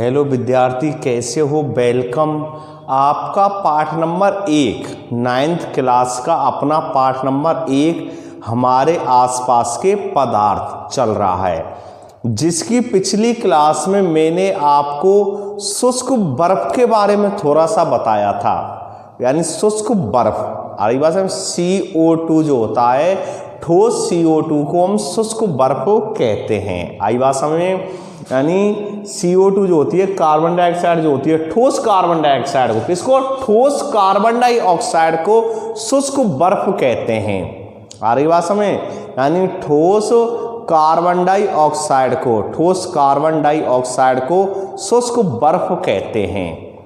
Hello विद्यार्थी, कैसे हो? वेलकम। आपका पाठ नंबर 1 9th क्लास का अपना पाठ नंबर 1 हमारे आसपास के पदार्थ चल रहा है, जिसकी पिछली क्लास में मैंने आपको शुष्क बर्फ के बारे में थोड़ा सा बताया था। यानी शुष्क बर्फ आरी भाषा में CO2 जो होता है, ठोस CO2 को हम शुष्क बर्फ कहते हैं। आई भाषा में यानी CO2 जो होती है, कार्बन डाइऑक्साइड जो होती है, ठोस कार्बन डाइऑक्साइड को, किसको? ठोस कार्बन डाइऑक्साइड को शुष्क बर्फ कहते हैं। आ रही बात समझ? यानी ठोस कार्बन डाइऑक्साइड को, ठोस कार्बन डाइऑक्साइड को शुष्क बर्फ कहते हैं।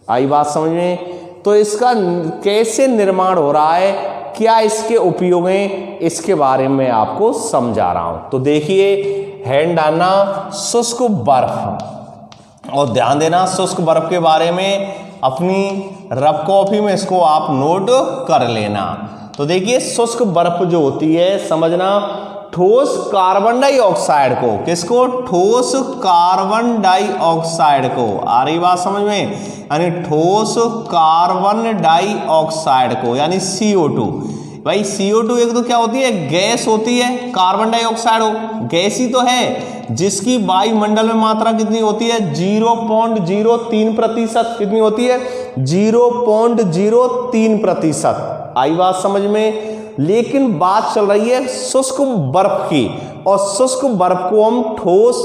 आई बात समझ में? तो इसका कैसे निर्माण हो रहा है, क्या इसके उपयोग हैं, इसके बारे में आपको समझा रहा हूं। तो देखिए, हैंड डालना शुष्क बर्फ, और ध्यान देना शुष्क बर्फ के बारे में अपनी रफ कॉपी में इसको आप नोट कर लेना। तो देखिए, शुष्क बर्फ जो होती है, समझना, ठोस कार्बन डाइऑक्साइड को, किसको? ठोस कार्बन डाइऑक्साइड को। आ रही बात समझ में? यानी ठोस कार्बन डाइऑक्साइड को, यानी CO2। भाई CO2 एक तो क्या होती है? गैस होती है। कार्बन डाइऑक्साइड हो गैस ही तो है, जिसकी वायुमंडल में मात्रा कितनी होती है? 0.03%। कितनी होती है? 0.03%। आई बात समझ में? लेकिन बात चल रही है शुष्क बर्फ की, और शुष्क बर्फ को हम ठोस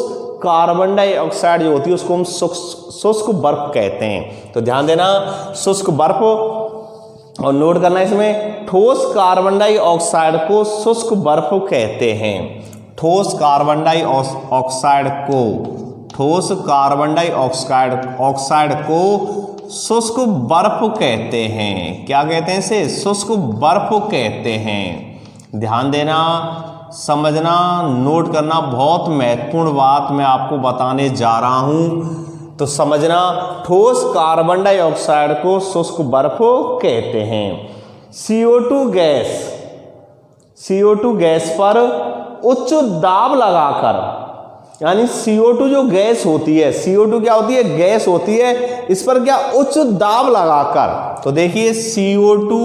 कार्बन डाइऑक्साइड जो होती है उसको हम शुष्क बर्फ कहते हैं। तो ध्यान देना, शुष्क बर्फ, और नोट करना इसमें, ठोस कार्बन डाइऑक्साइड को शुष्क बर्फ कहते हैं। ठोस कार्बन डाइऑक्साइड को, ठोस कार्बन डाइऑक्साइड को शुष्क बर्फ कहते हैं। क्या कहते हैं इसे? शुष्क बर्फ कहते हैं। ध्यान देना, समझना, नोट करना, बहुत महत्वपूर्ण बात मैं आपको बताने जा रहा हूं। तो समझना, ठोस कार्बन डाइऑक्साइड को शुष्क बर्फ कहते हैं। CO2 गैस पर उच्च दाब लगाकर, यानी CO2 जो गैस होती है, CO2 क्या होती है? गैस होती है। इस पर क्या? उच्च दाब लगाकर। तो देखिए, CO2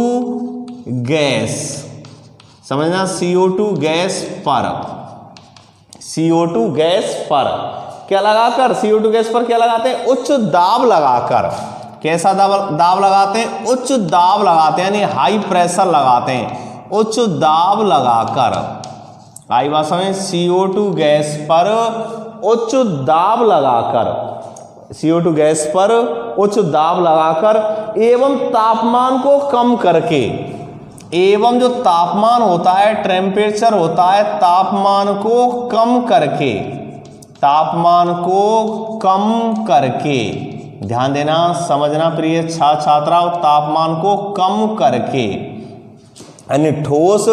गैस, समझना, CO2 गैस पर क्या लगाकर? CO2 गैस पर क्या लगाते हैं? उच्च दाब लगाकर। कैसा दाब लगाते हैं? उच्च दाब लगाते हैं, यानी हाई प्रेशर लगाते हैं, उच्च दाब लगाकर। आई बात समझ? CO2 गैस पर उच्च दाब लगाकर, CO2 गैस पर उच्च दाब लगाकर एवं तापमान को कम करके, एवं जो तापमान होता है, टेम्परेचर होता है, तापमान को कम करके, तापमान को कम करके। ध्यान देना, समझना प्रिय छात्राओं, तापमान को कम करके, यानी ठोस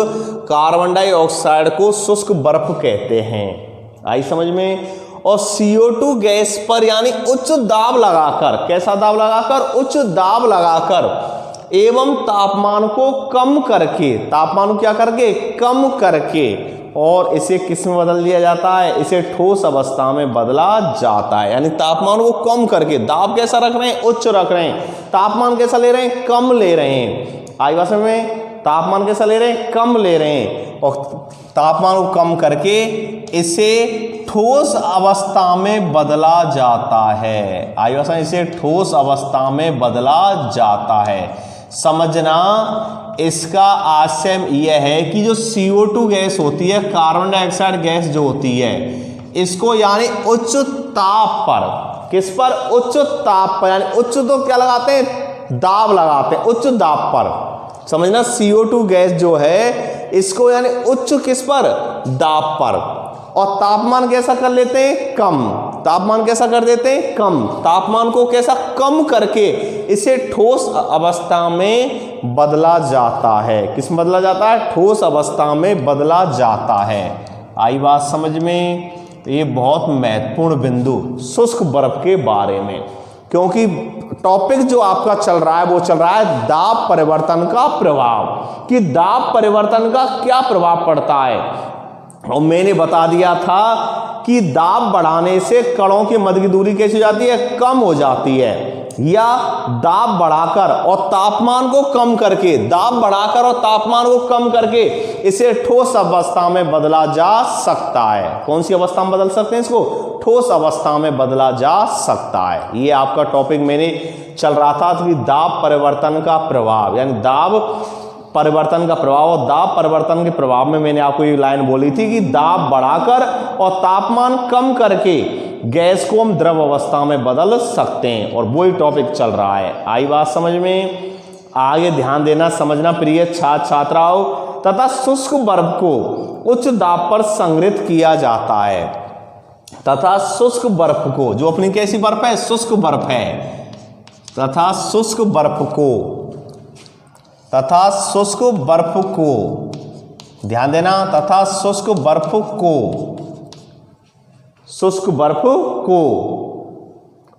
कार्बन डाइऑक्साइड को शुष्क बर्फ कहते हैं। आई समझ में? और CO2 गैस पर यानी उच्च दाब लगाकर, कैसा दाब लगाकर? उच्च दाब लगाकर एवं तापमान को कम करके, तापमान को क्या करके? कम करके, और इसे किस में बदल दिया जाता है? इसे ठोस अवस्था में बदला जाता है। यानी तापमान को कम करके, दाब कैसा रख रहे हैं? उच्च रख रहे हैं। तापमान कैसा ले रहे हैं? कम ले रहे हैं। आई भाषा में, तापमान कैसा ले रहे हैं? कम ले रहे हैं, और तापमान को कम करके इसे ठोस अवस्था में बदला जाता है। आई भाषा, इसे ठोस अवस्था में बदला जाता है। समझना, इसका आशय यह है कि जो CO2 गैस होती है, कार्बन डाइऑक्साइड गैस जो होती है, इसको यानी उच्च ताप पर, किस पर? उच्च ताप पर, यानी उच्च तो क्या लगाते हैं? दाब लगाते हैं, उच्च दाब पर। समझना, CO2 गैस जो है, इसको यानी उच्च किस पर? दाब पर। और तापमान कैसा कर लेते हैं? कम। तापमान कैसा कर देते हैं? कम। तापमान को कैसा? कम करके इसे ठोस अवस्था में बदला जाता है। किस में बदला जाता है? ठोस अवस्था में बदला जाता है। आई बात समझ में? ये बहुत महत्वपूर्ण बिंदु शुष्क बर्फ के बारे में, क्योंकि टॉपिक जो आपका चल रहा है वो चल रहा है दाब परिवर्तन का प्रभाव, कि दाब परिवर्तन का क्या प्रभाव पड़ता है। और मैंने बता दिया था कि दाब बढ़ाने से कणों की मध्य की दूरी कैसी हो जाती है, कम हो जाती है, या दाब बढ़ाकर और तापमान को कम करके, दाब बढ़ाकर और तापमान को कम करके इसे ठोस अवस्था में बदला जा सकता है। कौन सी अवस्था में बदल सकते हैं इसको, ठोस अवस्था में बदला जा सकता है। ये आपका टॉपिक मैंने चल रहा था कि दाब परिवर्तन का प्रभाव, यानी दाब परिवर्तन का प्रभाव, और दाब परिवर्तन के प्रभाव में मैंने आपको ये लाइन बोली थी कि दाब बढ़ाकर और तापमान कम करके गैस को हम द्रव अवस्था में बदल सकते हैं, और वही टॉपिक चल रहा है। आई बात समझ में, आगे ध्यान देना, समझना प्रिय छात्र छात्राओं। तथा शुष्क बर्फ को उच्च दाब पर संग्रहित किया जाता है, तथा शुष्क बर्फ को, जो अपनी कैसी बर्फ है, शुष्क बर्फ है, तथा शुष्क बर्फ को, तथा शुष्क बर्फ को, ध्यान देना, तथा शुष्क बर्फ को, शुष्क बर्फ को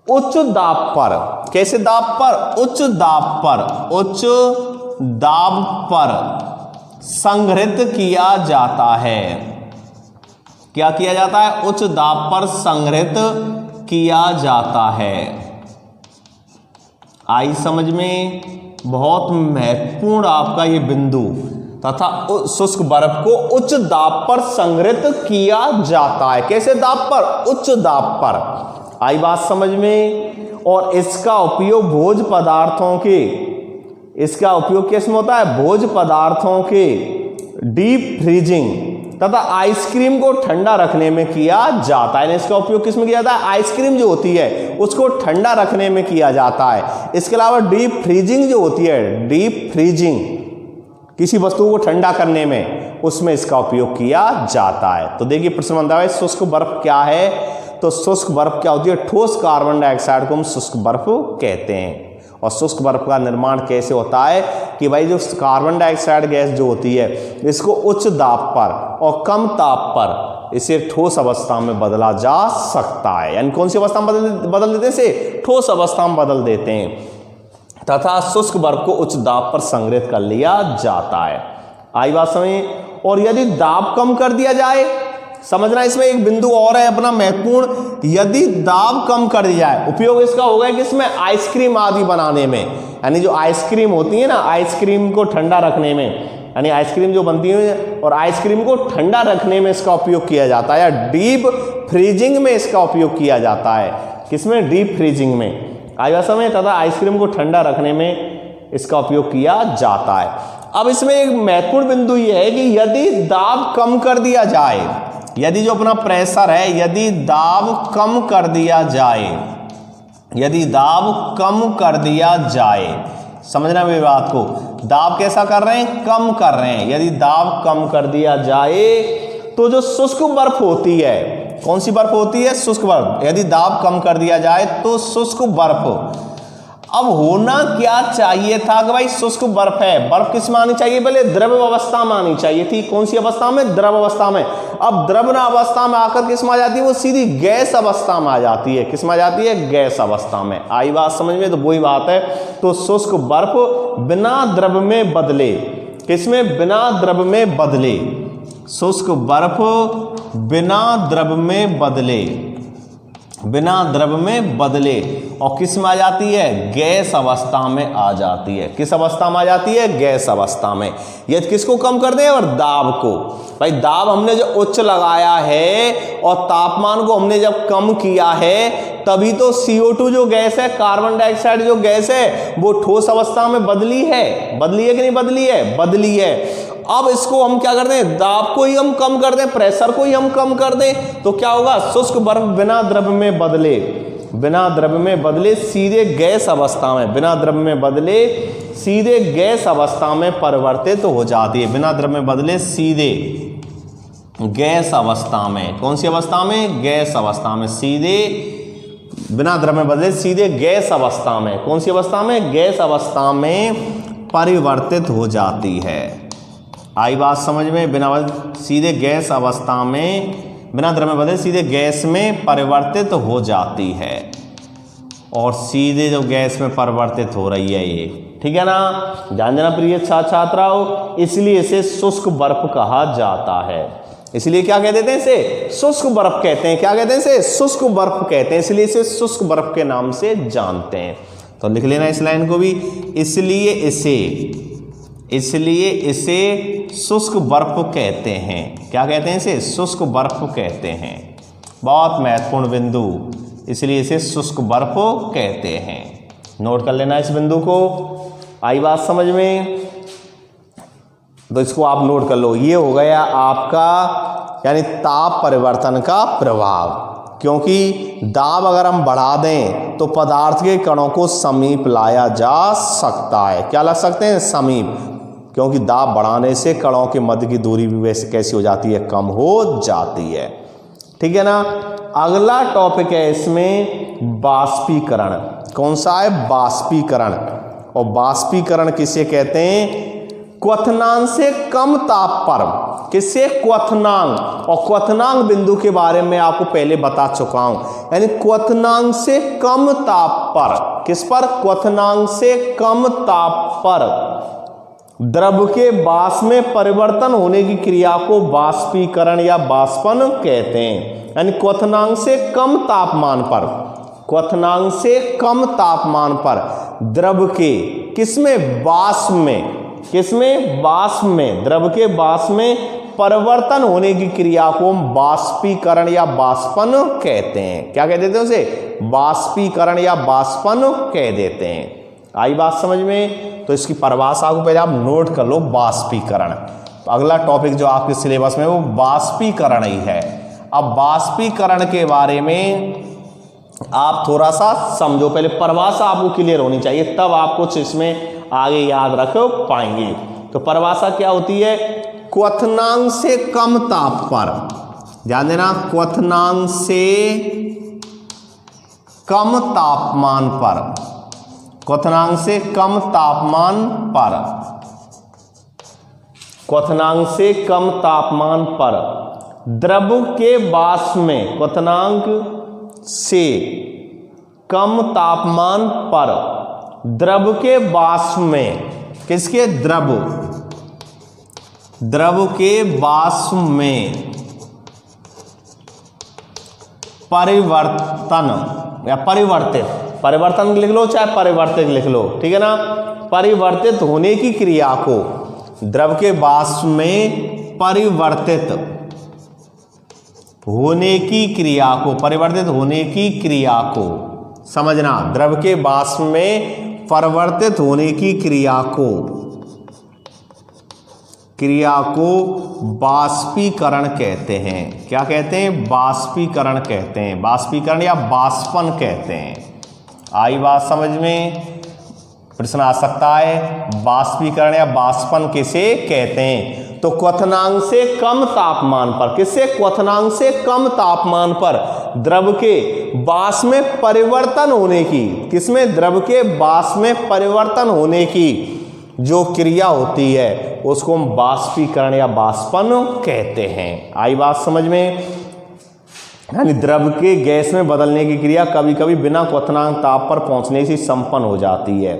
उच्च दाब पर, कैसे दाब पर, उच्च दाब पर, उच्च दाब पर संग्रहित किया जाता है। क्या किया जाता है, उच्च दाब पर संग्रहित किया जाता है। आई समझ में, बहुत महत्वपूर्ण आपका ये बिंदु, तथा शुष्क बर्फ को उच्च दाब पर संग्रहित किया जाता है। कैसे दाब पर, उच्च दाब पर। आई बात समझ में। और इसका उपयोग भोज्य पदार्थों के, इसका उपयोग किसमें होता है, भोज्य पदार्थों के डीप फ्रीजिंग तथा आइसक्रीम को ठंडा रखने में किया जाता है। इसका उपयोग किसमें किया जाता है, आइसक्रीम जो होती है उसको ठंडा रखने में किया जाता है। इसके अलावा डीप फ्रीजिंग जो होती है, डीप फ्रीजिंग, किसी वस्तु को ठंडा करने में, उसमें इसका उपयोग किया जाता है। तो देखिए प्रश्न बनता है शुष्क बर्फ क्या है, तो शुष्क बर्फ क्या होती है, ठोस कार्बन डाइऑक्साइड को हम शुष्क बर्फ कहते हैं। और शुष्क बर्फ का निर्माण कैसे होता है कि भाई जो कार्बन डाइऑक्साइड गैस जो होती है, इसको उच्च दाब पर और कम ताप पर इसे ठोस अवस्था में बदला जा सकता है। यानी कौन सी अवस्था में बदल देते हैं, इसे ठोस अवस्था में बदल देते हैं, तथा शुष्क बर्फ को उच्च दाब पर संग्रहित कर लिया जाता है। आई बात समझ। और यदि दाब कम कर दिया जाए, समझना इसमें एक बिंदु और है अपना महत्वपूर्ण, यदि दाब कम कर दिया जाए, उपयोग इसका होगा कि इसमें आइसक्रीम आदि बनाने में, यानी जो आइसक्रीम होती है ना, आइसक्रीम को ठंडा रखने में, यानी आइसक्रीम जो बनती है और आइसक्रीम को ठंडा रखने में इसका उपयोग किया जाता है, या डीप फ्रीजिंग में इसका उपयोग किया जाता है। किसमें, डीप फ्रीजिंग में। आई बात समझ। तथा आइसक्रीम को ठंडा रखने में इसका उपयोग किया जाता है। अब इसमें एक महत्वपूर्ण बिंदु यह है कि यदि दाब कम कर दिया जाए, यदि जो अपना प्रेशर है, यदि दाब कम कर दिया जाए, यदि दाब कम कर दिया जाए, समझना मेरी बात को, दाब कैसा कर रहे हैं, कम कर रहे हैं। यदि दाब कम कर दिया जाए तो जो शुष्क बर्फ होती है, कौन सी बर्फ होती है, शुष्क बर्फ, यदि दाब कम कर दिया जाए तो शुष्क बर्फ, अब होना क्या चाहिए था कि भाई शुष्क बर्फ है, बर्फ किस में आनी चाहिए, पहले द्रव अवस्था में आनी चाहिए थी। कौन सी अवस्था में, द्रव अवस्था में। अब द्रव अवस्था में आकर किस में आ जाती है, वो सीधी गैस अवस्था में आ जाती है। किस में आ जाती है, गैस अवस्था में। आई बात समझ में। तो वही बात है, तो शुष्क बर्फ बिना द्रव में बदले, किसमें, बिना द्रव में बदले, शुष्क बर्फ बिना द्रव में बदले, बिना द्रव में बदले, और किस में आ जाती है, गैस अवस्था में आ जाती है। किस अवस्था में आ जाती है, गैस अवस्था में। ये किसको कम कर दे, और दाब को। भाई दाब हमने जो उच्च लगाया है और तापमान को हमने जब कम किया है, तभी तो CO2 जो गैस है, कार्बन डाइऑक्साइड जो गैस है, वो ठोस अवस्था में बदली है। बदली है कि नहीं बदली है, बदली है। अब इसको हम क्या कर दें, दाब को ही हम कम कर दें, प्रेशर को ही हम कम कर दें, तो क्या होगा, शुष्क बर्फ बिना द्रव में बदले, बिना द्रव में बदले सीधे गैस अवस्था में, बिना द्रव में बदले सीधे गैस अवस्था में परिवर्तित हो जाती है। बिना द्रव में बदले सीधे गैस अवस्था में, कौन सी अवस्था में, गैस अवस्था में, सीधे बिना द्रव में बदले सीधे गैस अवस्था में, कौन सी अवस्था में, गैस अवस्था में परिवर्तित हो जाती है। आई बात समझ में। बिना सीधे गैस अवस्था में, बिना द्रव में बदले सीधे गैस में परिवर्तित हो जाती है, और सीधे जो गैस में परिवर्तित हो रही है ये, ठीक है ना। ध्यान देना प्रिय छात्र छात्राओं, इसलिए इसे शुष्क बर्फ कहा जाता है। इसलिए क्या कह देते हैं इसे? शुष्क बर्फ कहते हैं। क्या कहते हैं इसे? शुष्क बर्फ कहते हैं, इसलिए इसे शुष्क बर्फ के नाम से जानते हैं। तो लिख लेना इस लाइन को भी, इसलिए इसे शुष्क बर्फ कहते हैं। क्या कहते हैं इसे? शुष्क बर्फ कहते हैं। बहुत महत्वपूर्ण बिंदु, इसलिए इसे शुष्क बर्फ कहते हैं। नोट कर लेना इस बिंदु को। आई बात समझ में? तो इसको आप नोट कर लो। ये हो गया आपका यानी ताप परिवर्तन का प्रभाव, क्योंकि दाब अगर हम बढ़ा दें तो पदार्थ के कणों को समीप लाया जा सकता है। क्या ला सकते हैं? समीप, क्योंकि दाब बढ़ाने से कणों के मध्य की दूरी भी वैसे कैसी हो जाती है? कम हो जाती है। ठीक है ना। अगला टॉपिक है इसमें वाष्पीकरण। कौन सा है? वाष्पीकरण। और वाष्पीकरण किसे कहते हैं? क्वथनांक से कम ताप पर। किससे? क्वथनांक। और क्वथनांक बिंदु के बारे में आपको पहले बता चुका हूं, यानी क्वथनांक से कम ताप पर। किस पर? क्वथनांक से कम ताप पर द्रव के वाष्प में परिवर्तन होने की क्रिया को वाष्पीकरण या वाष्पन कहते हैं। यानी क्वथनांक से कम तापमान पर, क्वथनांक से कम तापमान पर द्रव के किसमें? वाष्प में। किसमें? वाष्प में। द्रव के वाष्प में परिवर्तन होने की क्रिया को हम वाष्पीकरण या वाष्पन कहते हैं। क्या कह देते हैं उसे? वाष्पीकरण या वाष्पन कह देते हैं। आई बात समझ में? तो इसकी परिभाषा को पहले आप नोट कर लो, वाष्पीकरण। तो अगला टॉपिक जो आपके सिलेबस में वो वाष्पीकरण ही है। अब वाष्पीकरण के बारे में आप थोड़ा सा समझो, पहले परिभाषा आपको क्लियर होनी चाहिए, तब आप कुछ इसमें आगे याद रख पाएंगे। तो परिभाषा क्या होती है? क्वथनांक से कम ताप पर, ध्यान देना, क्वथनांक से कम तापमान पर, क्वथनांक से कम तापमान पर, क्वथनांक से कम तापमान पर द्रव के वाष्प में, क्वथनांक से कम तापमान पर द्रव के वाष्प में, किसके? द्रव के वाष्प में परिवर्तन या परिवर्तन लिख लो चाहे परिवर्तित लिख लो, ठीक है ना। परिवर्तित होने की क्रिया को, द्रव के वाष्प में परिवर्तित होने की क्रिया को, परिवर्तित होने की क्रिया को समझना। द्रव के वाष्प में परिवर्तित होने की क्रिया को वाष्पीकरण कहते हैं। क्या कहते हैं? वाष्पीकरण कहते हैं। वाष्पीकरण या वाष्पन कहते हैं। आई बात समझ में? प्रश्न आ सकता है, वाष्पीकरण या वाष्पन किसे कहते हैं? तो क्वथनांक से कम तापमान पर, किससे? क्वथनांक से कम तापमान पर द्रव के वाष्प में परिवर्तन होने की, किसमें? द्रव के वाष्प में परिवर्तन होने की जो क्रिया होती है उसको हम वाष्पीकरण या वाष्पन कहते हैं। आई बात समझ में? यानी द्रव के गैस में बदलने की क्रिया कभी कभी बिना क्वथनांक ताप पर पहुंचने से संपन्न हो जाती है।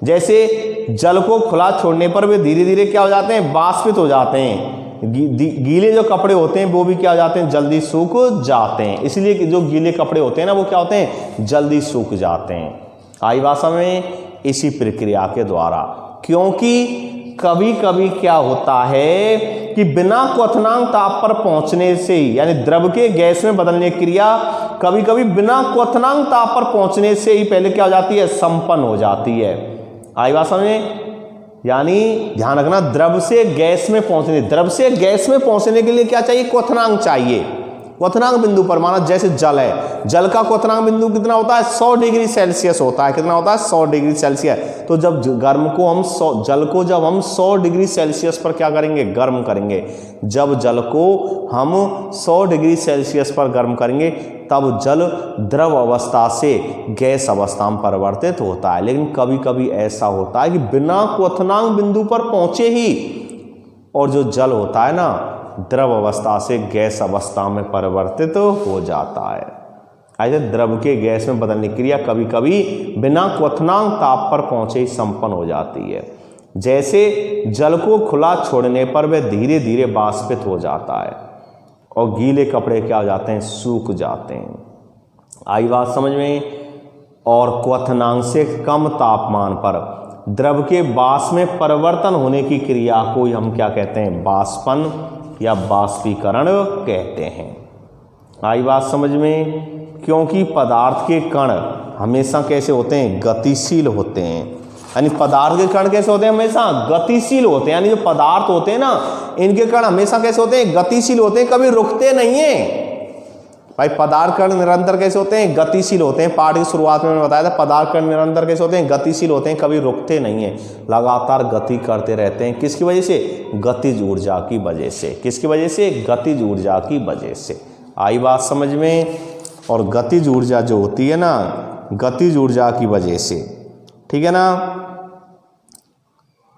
जैसे जल को खुला छोड़ने पर वे धीरे धीरे क्या हो जाते हैं? वाष्पित हो जाते हैं। गीले जो कपड़े होते हैं वो भी क्या हो जाते हैं? जल्दी सूख जाते हैं। इसलिए जो गीले कपड़े होते हैं ना वो क्या होते हैं? जल्दी सूख जाते हैं। आई भाषा में इसी प्रक्रिया के द्वारा, क्योंकि कभी कभी क्या होता है कि बिना क्वथनांक ताप पर पहुंचने से ही, यानी द्रव के गैस में बदलने की क्रिया कभी कभी बिना क्वथनांक ताप पर पहुंचने से ही पहले क्या हो जाती है? संपन्न हो जाती है। आई बात समझ? यानी ध्यान रखना, द्रव से गैस में पहुंचने, द्रव से गैस में पहुंचने के लिए क्या चाहिए? क्वथनांक चाहिए। क्वथनांक बिंदु पर, माना जैसे जल है, जल का क्वथनांक बिंदु कितना होता है? 100 डिग्री सेल्सियस होता है। कितना होता है? 100 डिग्री सेल्सियस। तो जब गर्म को हम जल को जब हम 100 डिग्री सेल्सियस पर क्या करेंगे? गर्म करेंगे। जब जल को हम 100 डिग्री सेल्सियस पर गर्म करेंगे तब जल द्रव अवस्था से गैस अवस्था में परिवर्तित होता है। लेकिन कभी कभी ऐसा होता है कि बिना क्वथनांक बिंदु पर पहुंचे ही और जो जल होता है ना द्रव अवस्था से गैस अवस्था में परिवर्तित हो जाता है। ऐसे द्रव के गैस में बदलने की क्रिया कभी कभी बिना क्वथनांक ताप पर पहुंचे ही संपन्न हो जाती है। जैसे जल को खुला छोड़ने पर वह धीरे धीरे वाष्पित हो जाता है। और गीले कपड़े क्या हो जाते हैं, सूख जाते हैं। आई बात समझ में। और क्वथनांक से कम तापमान पर द्रव के वाष्प में परिवर्तन होने की क्रिया को हम क्या कहते हैं, वाष्पन या वाष्पीकरण कहते हैं। आई बात समझ में। क्योंकि पदार्थ के कण हमेशा कैसे होते हैं, गतिशील होते हैं। यानी पदार्थ के कण कैसे होते हैं, हमेशा गतिशील होते हैं। यानी जो पदार्थ होते हैं ना, इनके कण हमेशा कैसे होते हैं, गतिशील होते हैं, कभी रुकते नहीं है भाई। पदार्थ कण निरंतर कैसे होते हैं, गतिशील होते हैं। पाठ की शुरुआत में मैंने बताया था, पदार्थ कण निरंतर कैसे होते हैं, गतिशील होते हैं, कभी रुकते नहीं है, लगातार गति करते रहते हैं। किसकी वजह से, गतिज ऊर्जा की वजह से। किसकी वजह से, गतिज ऊर्जा की वजह से। आई बात समझ में। और गतिज ऊर्जा जो होती है ना, गतिज ऊर्जा की वजह से, ठीक है ना।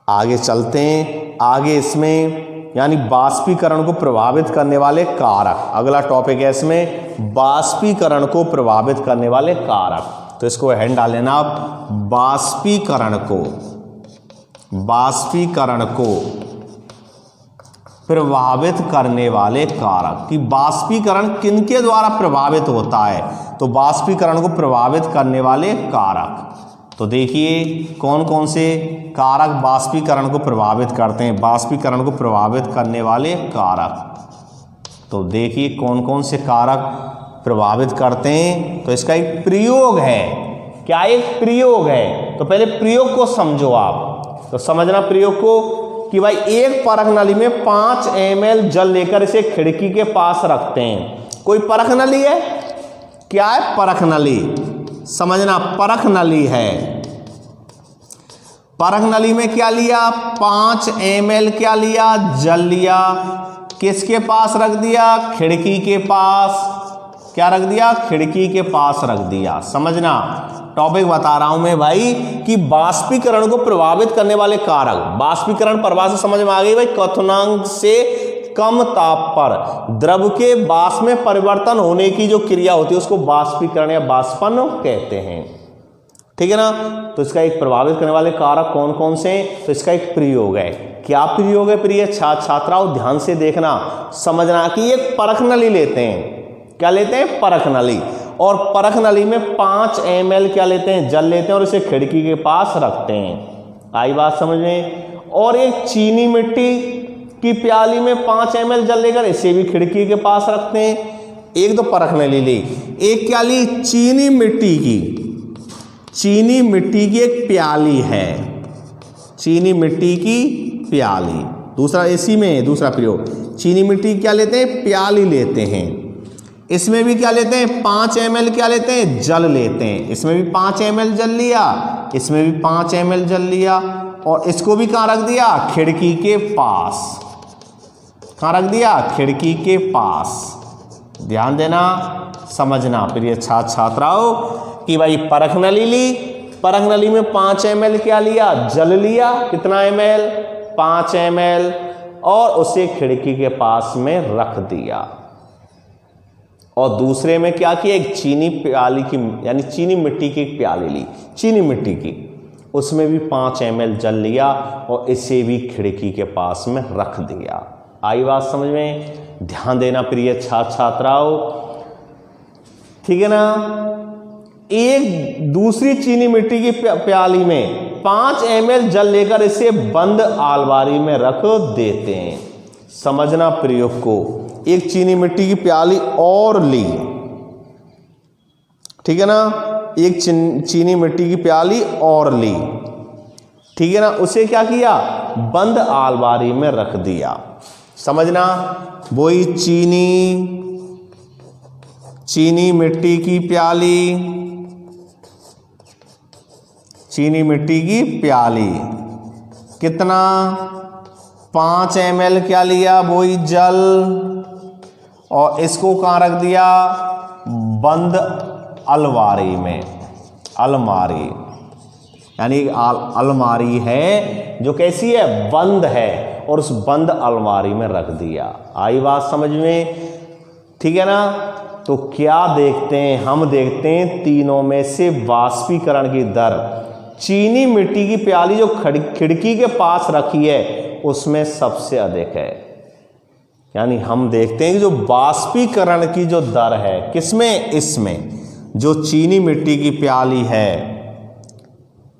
आगे चलते हैं। आगे इसमें यानी बाष्पीकरण को प्रभावित करने वाले कारक, अगला टॉपिक है इसमें, बाष्पीकरण को प्रभावित करने वाले कारक। तो इसको हेड डाल लेना आप, बाष्पीकरण को प्रभावित करने वाले कारक। कि बाष्पीकरण किनके द्वारा प्रभावित होता है, तो बाष्पीकरण को प्रभावित करने वाले कारक। तो देखिए कौन कौन से कारक बाष्पीकरण को प्रभावित करते हैं, बाष्पीकरण को प्रभावित करने वाले कारक। तो देखिए कौन कौन से कारक प्रभावित करते हैं। तो इसका एक प्रयोग है। क्या एक प्रयोग है, तो पहले प्रयोग को समझो आप। तो समझना प्रयोग को कि भाई एक परख नली में 5 ml जल लेकर इसे खिड़की के पास रखते हैं। कोई परख नली है, क्या है, परख नली। समझना, परख नली है। परख नली में क्या लिया, 5 ml क्या लिया, जल लिया। किसके पास रख दिया, खिड़की के पास। क्या रख दिया, खिड़की के पास रख दिया। समझना, टॉपिक बता रहा हूं मैं भाई कि बाष्पीकरण को प्रभावित करने वाले कारक। बाष्पीकरण परिभाषा समझ में आ गई भाई। क्वथनांक से कम ताप पर द्रव के वाष्प में परिवर्तन होने की जो क्रिया होती है उसको बाष्पीकरण या वाष्पन कहते हैं। ठीक है ना। तो इसका एक प्रभावित करने वाले कारक कौन कौन से हैं, तो इसका एक प्रयोग है। क्या प्रयोग है प्रिय छात्राओं, ध्यान से देखना, समझना कि एक परख नली लेते हैं। क्या लेते हैं, परख नली। और परख नली में 5 ml क्या लेते हैं, जल लेते हैं और इसे खिड़की के पास रखते हैं। आई बात समझ में। और एक चीनी मिट्टी की प्याली में 5 ml जल लेकर इसे भी खिड़की के पास रखते हैं। एक तो परख नली ली, एक क्या ली, चीनी मिट्टी की। चीनी मिट्टी की एक प्याली है, चीनी मिट्टी की प्याली। दूसरा इसी में दूसरा प्रयोग, चीनी मिट्टी क्या लेते हैं, प्याली लेते हैं। इसमें भी क्या लेते हैं, 5 ml क्या लेते हैं, जल लेते हैं। इसमें भी 5 ml जल लिया, इसमें भी 5 ml जल लिया। और इसको भी कहाँ रख दिया, खिड़की के पास। कहाँ रख दिया, खिड़की के पास। ध्यान देना, समझना प्रिय छात्राओं कि भाई परख नली ली, परख नली में 5 ml क्या लिया, जल लिया। कितना ml, 5 ml। और उसे खिड़की के पास में रख दिया। और दूसरे में क्या किया, एक चीनी प्याली की यानी चीनी मिट्टी की एक प्याली ली, चीनी मिट्टी की, उसमें भी 5 ml जल लिया और इसे भी खिड़की के पास में रख दिया। आई बात समझ में। ध्यान देना प्रिय छात्राओं, ठीक है ना। एक दूसरी चीनी मिट्टी की प्याली में 5 ml जल लेकर इसे बंद आलमारी में रख देते हैं। समझना प्रयोग को, एक चीनी मिट्टी की प्याली और ली, ठीक है ना, एक चीनी मिट्टी की प्याली और ली, ठीक है ना। उसे क्या किया, बंद आलमारी में रख दिया। समझना, वही चीनी मिट्टी की प्याली, चीनी मिट्टी की प्याली, कितना, 5 ml क्या लिया, वही जल, और इसको कहाँ रख दिया, बंद अलमारी में। अलमारी यानी अलमारी है जो कैसी है, बंद है, और उस बंद अलमारी में रख दिया। आई बात समझ में, ठीक है ना। तो क्या देखते हैं, हम देखते हैं तीनों में से वाष्पीकरण की दर चीनी मिट्टी की प्याली जो खिड़की के पास रखी है उसमें सबसे अधिक है। यानी हम देखते हैं कि जो बाष्पीकरण की जो दर है किसमें, इसमें जो चीनी मिट्टी की प्याली है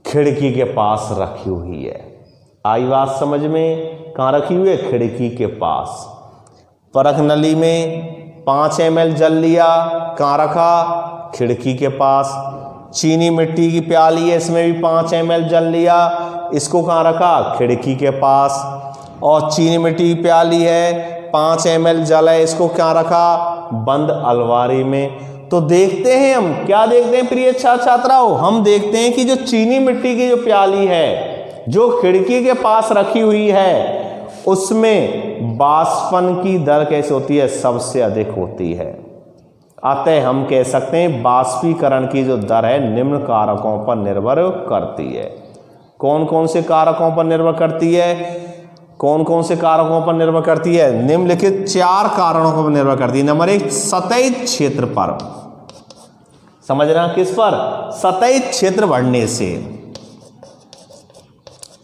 खिड़की के पास रखी हुई है। आई बात समझ में? कहाँ रखी हुई है? खिड़की के पास। परख नली में 5 ml जल लिया, कहाँ रखा? खिड़की के पास। चीनी मिट्टी की प्याली है, इसमें भी 5 ml जल लिया, इसको कहाँ रखा? खिड़की के पास। और चीनी मिट्टी की प्याली है, 5 ml जल है, इसको क्या रखा? बंद अलमारी में। तो देखते हैं हम क्या देखते हैं प्रिय छात्राओं, हम देखते हैं कि जो चीनी मिट्टी की जो प्याली है जो खिड़की के पास रखी हुई है उसमें बाष्पन की दर कैसे होती है? सबसे अधिक होती है। अतः हम कह सकते हैं बाष्पीकरण की जो दर है निम्न कारकों पर निर्भर करती है। कौन कौन से कारकों पर निर्भर करती है? कौन कौन से कारकों पर निर्भर करती है? निम्नलिखित 4 कारणों पर निर्भर करती है। नंबर 1, सतही क्षेत्र पर। समझना किस पर? सतही क्षेत्र बढ़ने से।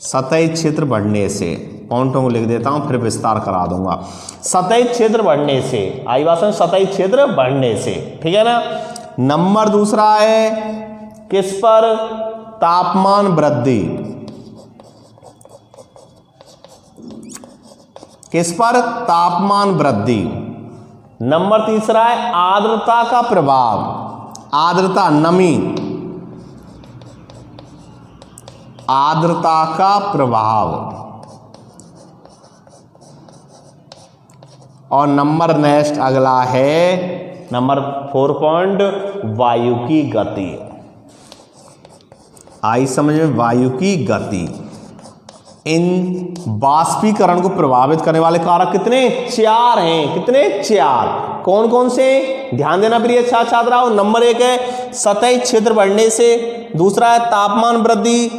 सतही क्षेत्र बढ़ने से पॉइंटों को लिख देता हूं, फिर विस्तार करा दूंगा। सतही क्षेत्र बढ़ने से, आई बात समझ? सतही क्षेत्र बढ़ने से, ठीक है ना। नंबर दूसरा है किस पर? तापमान वृद्धि। किस पर? तापमान वृद्धि। नंबर तीसरा है आर्द्रता का प्रभाव। आर्द्रता, नमी, आर्द्रता का प्रभाव। और नंबर नेक्स्ट अगला है नंबर 4 पॉइंट, वायु की गति। आई समझ में? वायु की गति। इन बाष्पीकरण को प्रभावित करने वाले कारक कितने? 4 हैं। कितने? 4। कौन कौन से? ध्यान देना प्रिय छात्राओं। नंबर 1 है सतही क्षेत्र बढ़ने से, दूसरा है तापमान वृद्धि,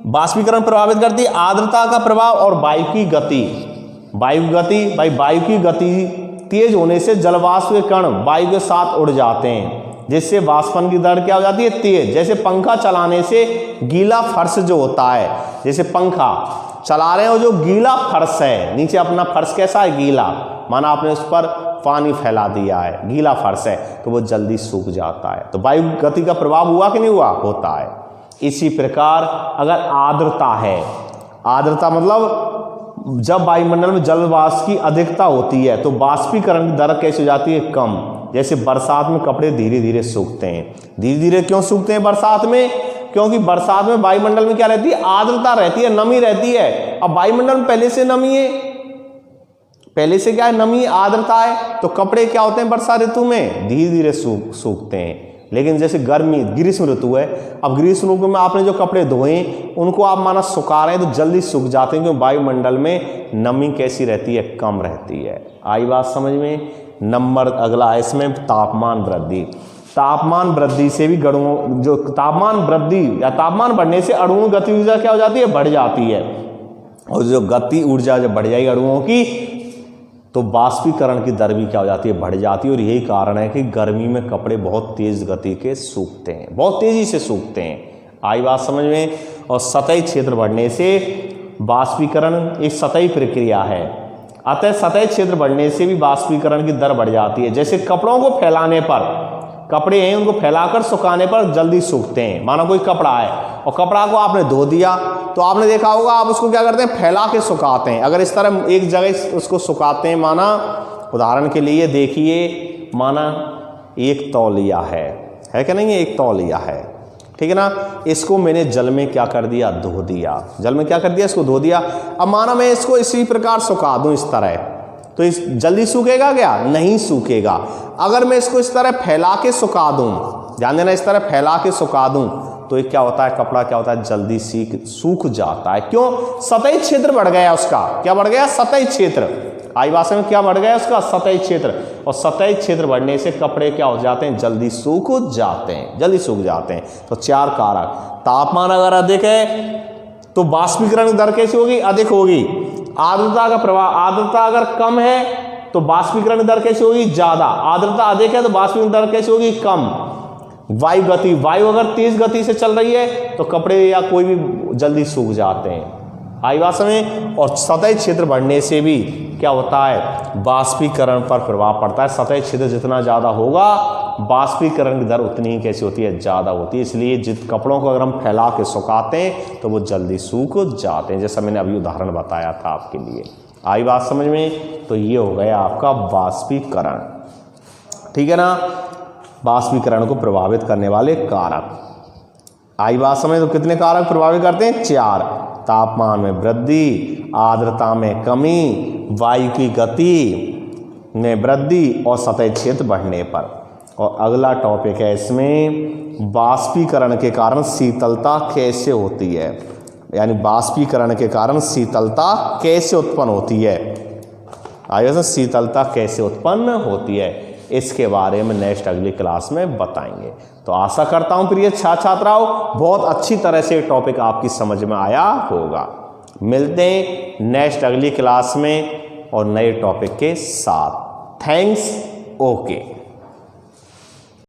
बाष्पीकरण प्रभावित करती है, आर्द्रता का प्रभाव और वायु की गति। वायु गति, भाई वायु की गति तेज होने से जलवाष्प के कण वायु के साथ उड़ जाते हैं, जिससे वाष्पन की दर क्या हो जाती है? तेज। जैसे पंखा चलाने से गीला फर्श जो होता है, जैसे पंखा चला रहे हो, जो गीला फर्श है, नीचे अपना फर्श कैसा है? गीला, माना आपने उस पर पानी फैला दिया है, गीला फर्श है, तो वो जल्दी सूख जाता है। तो वायु गति का प्रभाव हुआ कि नहीं हुआ? होता है। इसी प्रकार अगर आर्द्रता है, आर्द्रता मतलब जब वायुमंडल में जल वाष्प की अधिकता होती है तो बाष्पीकरण की दर कैसे हो जाती है? कम। जैसे बरसात में कपड़े धीरे धीरे सूखते हैं। धीरे धीरे क्यों सूखते हैं बरसात में? क्योंकि बरसात में वायुमंडल में क्या रहती है? आर्द्रता रहती है, नमी रहती है। अब वायुमंडल में पहले से नमी है, पहले से क्या है? नमी, आर्द्रता है, तो कपड़े क्या होते हैं बरसात ऋतु में? धीरे धीरे सूखते हैं। लेकिन जैसे गर्मी, ग्रीष्म ऋतु है, अब ग्रीष्म ऋतु में आपने जो कपड़े धोए उनको आप माना सुखा रहे हैं तो जल्दी सूख जाते हैं, क्योंकि वायुमंडल में नमी कैसी रहती है? कम रहती है। आई बात समझ में? नंबर अगला है इसमें तापमान वृद्धि। तापमान वृद्धि से भी अणुओं, जो तापमान वृद्धि या तापमान बढ़ने से अणुओं की गति ऊर्जा क्या हो जाती है? बढ़ जाती है। और जो गति ऊर्जा जब बढ़ जाएगी अणुओं की, तो बाष्पीकरण की दर भी क्या हो जाती है? बढ़ जाती है। और यही कारण है कि गर्मी में कपड़े बहुत तेज गति के सूखते हैं, बहुत तेजी से सूखते हैं। आई बात समझ में? और सतही क्षेत्र बढ़ने से बाष्पीकरण एक सतही प्रक्रिया है, अतः सतही क्षेत्र बढ़ने से भी बाष्पीकरण की दर बढ़ जाती है। जैसे कपड़ों को फैलाने पर, कपड़े हैं उनको फैलाकर सुखाने पर जल्दी सूखते हैं। मानो कोई कपड़ा है और कपड़ा को आपने धो दिया, तो आपने देखा होगा आप उसको क्या करते हैं? फैला के सुखाते हैं। अगर इस तरह एक जगह उसको सुखाते हैं, माना उदाहरण के लिए देखिए, माना एक तौलिया है कि नहीं? एक तौलिया है, ठीक है ना। इसको मैंने जल में क्या कर दिया? धो दिया। जल में क्या कर दिया? इसको धो दिया। अब माना मैं इसको इसी प्रकार सुखा दूं इस तरह, तो इस जल्दी सूखेगा क्या? नहीं सूखेगा। अगर मैं इसको इस तरह फैला के सुखा दूं, ध्यान देना, इस तरह फैला के सुखा दूं, तो ये क्या होता है? कपड़ा क्या होता है? जल्दी सूख जाता है। क्यों? सतही क्षेत्र बढ़ गया उसका। क्या बढ़ गया? सतही क्षेत्र। आई भाषा में क्या बढ़ गया उसका? सतही क्षेत्र। और सतही क्षेत्र बढ़ने से कपड़े क्या हो जाते हैं? जल्दी सूख जाते हैं, जल्दी सूख जाते हैं। तो 4 कारक। तापमान अगर अधिक है तो बाष्पीकरण दर कैसी होगी? अधिक होगी। आर्द्रता का प्रभाव, आर्द्रता अगर कम है तो बाष्पीकरण दर कैसी होगी? ज्यादा। आर्द्रता अधिक है तो बाष्पीकरण दर कैसी होगी? कम। वायु गति, वायु अगर तेज गति से चल रही है तो कपड़े या कोई भी जल्दी सूख जाते हैं। आई बात समझ। और सतही क्षेत्र बढ़ने से भी क्या होता है, बाष्पीकरण पर प्रभाव पड़ता है। सतही क्षेत्र जितना ज़्यादा होगा बाष्पीकरण की दर उतनी ही कैसी होती है, ज़्यादा होती है। इसलिए जित कपड़ों को अगर हम फैला के सुखाते हैं तो वो जल्दी सूख जाते हैं, जैसा मैंने अभी उदाहरण बताया था आपके लिए। आई बात समझ में। तो ये हो गया आपका बाष्पीकरण, ठीक है ना। बाष्पीकरण को प्रभावित करने वाले कारक, आई बात समझ। तो कितने कारक प्रभावित करते हैं, 4। तापमान में वृद्धि, आर्द्रता में कमी, वायु की गति में वृद्धि और सतही क्षेत्र बढ़ने पर। और अगला टॉपिक है इसमें, बाष्पीकरण के कारण शीतलता कैसे होती है, यानी बाष्पीकरण के कारण शीतलता कैसे उत्पन्न होती है। आइए शीतलता कैसे उत्पन्न होती है, इसके बारे में नेक्स्ट अगली क्लास में बताएंगे। तो आशा करता हूं प्रिय छात्र छात्राओं बहुत अच्छी तरह से टॉपिक आपकी समझ में आया होगा। मिलते हैं नेक्स्ट अगली क्लास में और नए टॉपिक के साथ। थैंक्स। ओके।